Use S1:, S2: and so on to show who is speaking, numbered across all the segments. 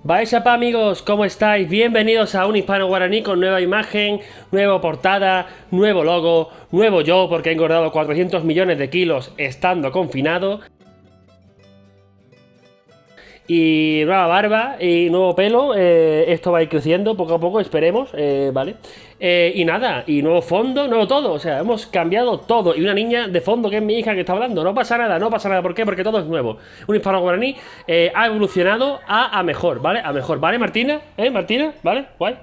S1: Baixapa amigos, ¿cómo estáis? Bienvenidos a un hispano guaraní con nueva imagen, nueva portada, nuevo logo, nuevo yo porque he engordado 400 millones de kilos estando confinado. Y nueva barba y nuevo pelo, esto va a ir creciendo poco a poco, esperemos, ¿vale? Y nada, y nuevo fondo, nuevo todo, o sea, hemos cambiado todo. Y una niña de fondo que es mi hija que está hablando, no pasa nada, no pasa nada, ¿por qué? Porque todo es nuevo. Un hispano guaraní ha evolucionado a mejor, ¿vale? A mejor, ¿vale, Martina? Martina? ¿Vale? Guay.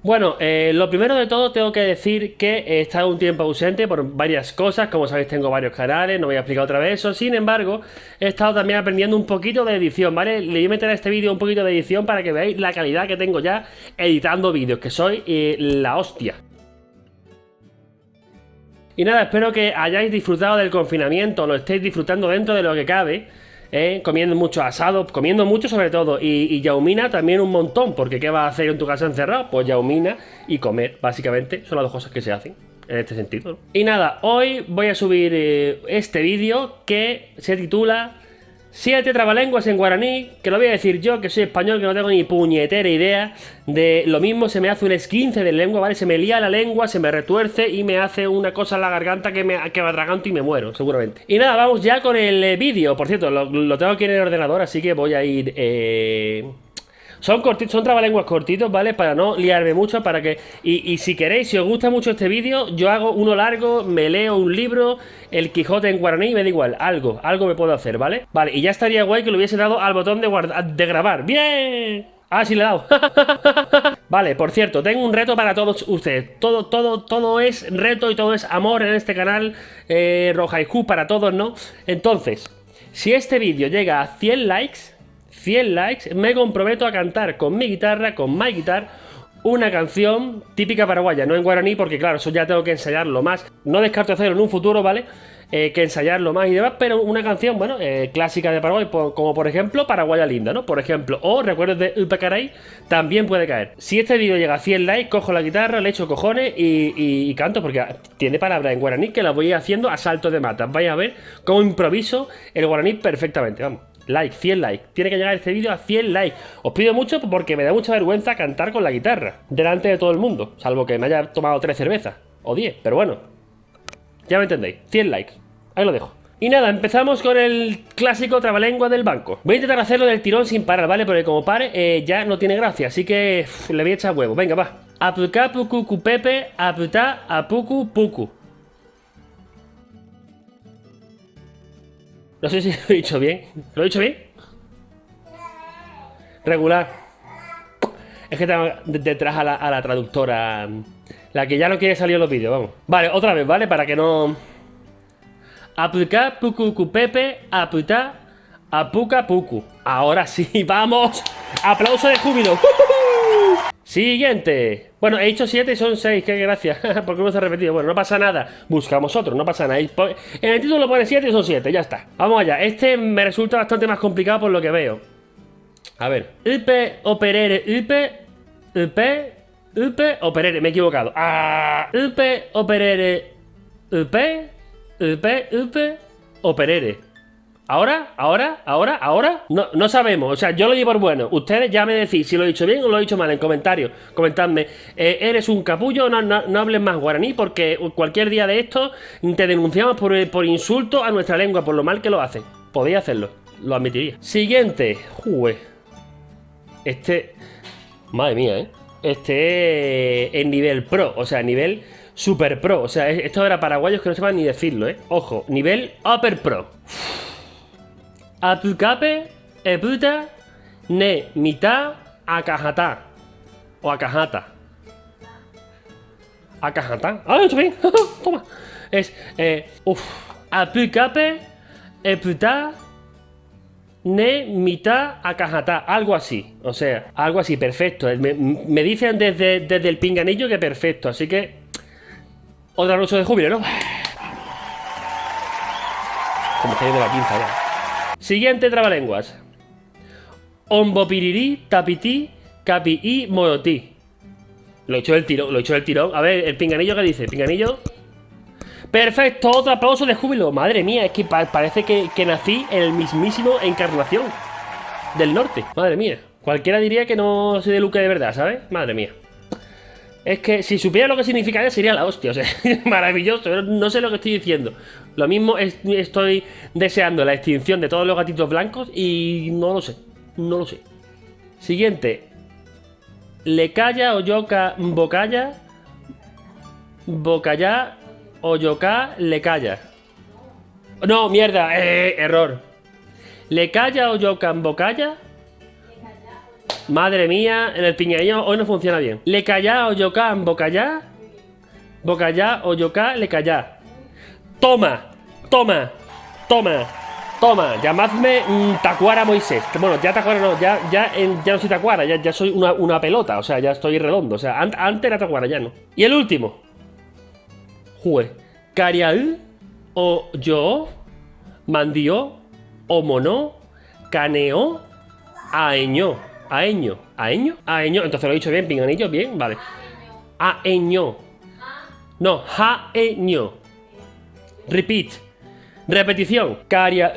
S1: Bueno, lo primero de todo tengo que decir que he estado un tiempo ausente por varias cosas, como sabéis tengo varios canales, no voy a explicar otra vez eso, sin embargo, he estado también aprendiendo un poquito de edición, ¿vale? Le voy a meter a este vídeo un poquito de edición para que veáis la calidad que tengo ya editando vídeos, que soy la hostia. Y nada, espero que hayáis disfrutado del confinamiento, lo estéis disfrutando dentro de lo que cabe. Comiendo mucho asado, comiendo mucho sobre todo. Y yaumina también un montón, porque ¿qué vas a hacer en tu casa encerrado? Pues yaumina y comer, básicamente. Son las dos cosas que se hacen en este sentido, ¿no? Y nada, hoy voy a subir este vídeo que se titula 7 trabalenguas en guaraní, que lo voy a decir yo, que soy español, que no tengo ni puñetera idea de lo mismo. Se me hace un esguince de lengua, ¿vale? Se me lía la lengua, se me retuerce y me hace una cosa en la garganta que me atraganto y me muero, seguramente. Y nada, vamos ya con el vídeo. Por cierto, lo tengo aquí en el ordenador, así que voy a ir... Son cortitos, son trabalenguas cortitos, ¿vale? Para no liarme mucho, para que... Y si queréis, si os gusta mucho este vídeo, yo hago uno largo, me leo un libro, El Quijote en guaraní, me da igual, algo me puedo hacer, ¿vale? Vale, y ya estaría guay que le hubiese dado al botón de grabar. ¡Bien! Ah, sí le he dado. Vale, por cierto, tengo un reto para todos ustedes. Todo es reto y todo es amor en este canal. Rojaiju para todos, ¿no? Entonces, si este vídeo llega a 100 likes, me comprometo a cantar con mi guitarra, con My Guitar, una canción típica paraguaya, no en guaraní, porque claro, eso ya tengo que ensayarlo más. No descarto hacerlo en un futuro, ¿vale? Que ensayarlo más y demás, pero una canción, bueno, clásica de Paraguay, como por ejemplo Paraguaya Linda, ¿no? Por ejemplo, o Recuerdos de Upacaray, también puede caer. Si este vídeo llega a 100 likes, cojo la guitarra, le echo cojones y canto, porque tiene palabras en guaraní que las voy haciendo a saltos de mata. Vais a ver cómo improviso el guaraní perfectamente, vamos. 100 likes. Tiene que llegar este vídeo a 100 likes. Os pido mucho porque me da mucha vergüenza cantar con la guitarra delante de todo el mundo, salvo que me haya tomado 3 cervezas o 10, pero bueno, ya me entendéis. 100 likes. Ahí lo dejo. Y nada, empezamos con el clásico trabalengua del banco. Voy a intentar hacerlo del tirón sin parar, ¿vale? Porque como pare, ya no tiene gracia, así que le voy a echar huevo. Venga, va. Apuca pucu cupepe, aputa apucu pucu. No sé si lo he dicho bien. ¿Lo he dicho bien? Regular. Es que tengo detrás a la traductora, la que ya no quiere salir en los vídeos, vamos. Vale, otra vez, ¿vale? Para que no... Apuca pucu cupepe, aputa apuca pucu. Ahora sí, vamos. Aplauso de júbilo. Siguiente. Bueno, he dicho 7 y son 6, qué gracia. Porque no se ha repetido. Bueno, no pasa nada. Buscamos otro, no pasa nada. En el título pone 7 y son 7, ya está. Vamos allá. Este me resulta bastante más complicado por lo que veo. A ver. Upe, operere, upe, operere. Me he equivocado. Ah, upe, operere, upe, operere. ¿Ahora? No sabemos, o sea, yo lo llevo por bueno. Ustedes ya me decís si lo he dicho bien o lo he dicho mal en comentarios. Comentadme, eres un capullo, no hables más guaraní, porque cualquier día de esto te denunciamos por insulto a nuestra lengua, por lo mal que lo hacen. Podéis hacerlo, lo admitiría. Siguiente. Madre mía, Este es nivel pro, o sea, nivel super pro. O sea, esto era paraguayos que no sepan ni decirlo, Ojo, nivel upper pro. Apucape, eputa, ne, mitad, acajata. O acajata. Acajata. Ah, lo he hecho bien. Toma. Es, apucape, eputa, ne, mitad, acajata. Algo así. O sea, algo así, perfecto. Me dicen desde el pinganillo que perfecto. Así que, otro aplauso de júbilo, ¿no? Como está yendo la pinza ya. Siguiente trabalenguas. Ombopiriri, tapití, capií, morotí. Lo he hecho del tirón, A ver, el pinganillo, ¿qué dice? Pinganillo. Perfecto, otro aplauso de júbilo. Madre mía, es que parece que nací en el mismísimo Encarnación del Norte. Madre mía. Cualquiera diría que no soy de Luque de verdad, ¿sabes? Madre mía. Es que si supiera lo que significaría sería la hostia, o sea, maravilloso, pero no sé lo que estoy diciendo. Lo mismo estoy deseando la extinción de todos los gatitos blancos y no lo sé, no lo sé. Siguiente. Lecaya, Oyoka, Bocaya. Bocaya, Oyoka, Lecaya. No, mierda, error. Lecaya, Oyoka, Bocaya. Madre mía, en el piñaño hoy no funciona bien. Lecaya, Oyoka, Bocaya. Bocaya, Oyoka, Lecaya. Toma, toma, toma, toma. Llamadme Tacuara Moisés. Bueno, ya Tacuara no, ya no soy Tacuara, ya soy una pelota, o sea, ya estoy redondo. O sea, antes era Tacuara, ya no. Y el último. Jue. Cariaú, o yo, mandió, o mono, caneo, aeño. Aeño, aeño, aeño. Entonces lo he dicho bien, pinganillo, bien, vale. Aeño. No, jaeño. Repeat. Repetición. Caria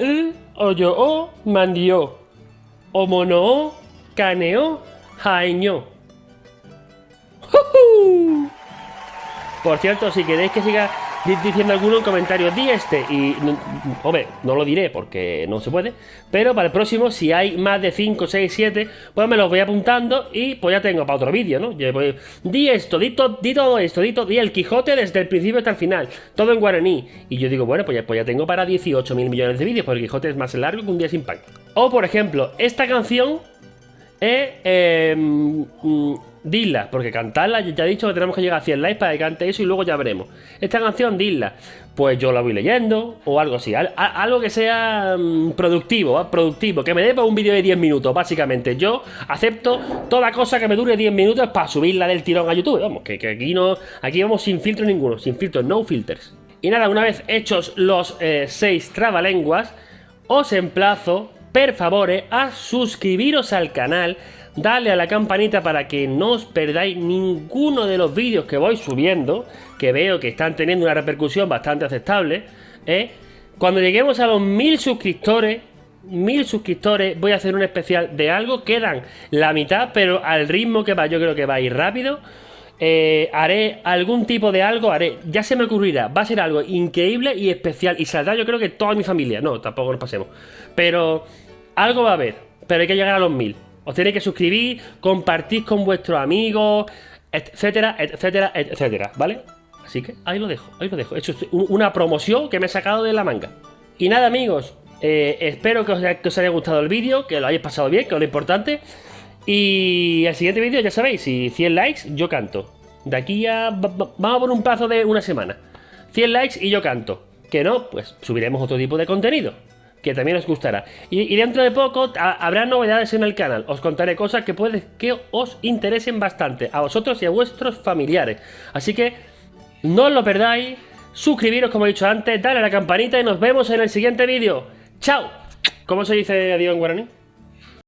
S1: oyo mandio. Omono caneo jaeño. Por cierto, si queréis que siga diciendo alguno en comentarios, di este. Y, hombre, no lo diré porque no se puede. Pero para el próximo, si hay más de 5, 6, 7, pues me los voy apuntando y pues ya tengo para otro vídeo, ¿no? Pues, di esto, di todo esto, di el Quijote desde el principio hasta el final. Todo en guaraní. Y yo digo, bueno, pues ya tengo para 18.000 millones de vídeos, porque el Quijote es más largo que un día sin pan. O, por ejemplo, esta canción dila, porque cantarla, ya he dicho que tenemos que llegar a 100 likes para que cante eso y luego ya veremos. Esta canción, dila, pues yo la voy leyendo o algo así, algo que sea productivo, que me dé para un vídeo de 10 minutos, básicamente. Yo acepto toda cosa que me dure 10 minutos para subirla del tirón a YouTube. Vamos, que aquí vamos sin filtro ninguno, sin filtros, no filters. Y nada, una vez hechos los 6 trabalenguas, os emplazo, per favore, a suscribiros al canal. Dale a la campanita para que no os perdáis ninguno de los vídeos que voy subiendo, que veo que están teniendo una repercusión bastante aceptable. Cuando lleguemos a los 1000 suscriptores, voy a hacer un especial de algo. Quedan la mitad, pero al ritmo que va, yo creo que va a ir rápido. Haré algún tipo de algo, ya se me ocurrirá, va a ser algo increíble y especial. Y saldrá, yo creo que toda mi familia. No, tampoco nos pasemos. Pero algo va a haber, pero hay que llegar a los 1000. Os tenéis que suscribir, compartir con vuestros amigos, etcétera, etcétera, etcétera, ¿vale? Así que ahí lo dejo, ahí lo dejo. He hecho una promoción que me he sacado de la manga. Y nada, amigos, espero que os haya gustado el vídeo, que lo hayáis pasado bien, que es lo importante. Y el siguiente vídeo, ya sabéis, si 100 likes, yo canto. De aquí a... vamos por un plazo de una semana. 100 likes y yo canto. Que no, pues subiremos otro tipo de contenido, que también os gustará. Y dentro de poco habrá novedades en el canal. Os contaré cosas que puede que os interesen bastante a vosotros y a vuestros familiares. Así que no os lo perdáis. Suscribiros, como he dicho antes, dale a la campanita y nos vemos en el siguiente vídeo. ¡Chao! ¿Cómo se dice adiós en guaraní?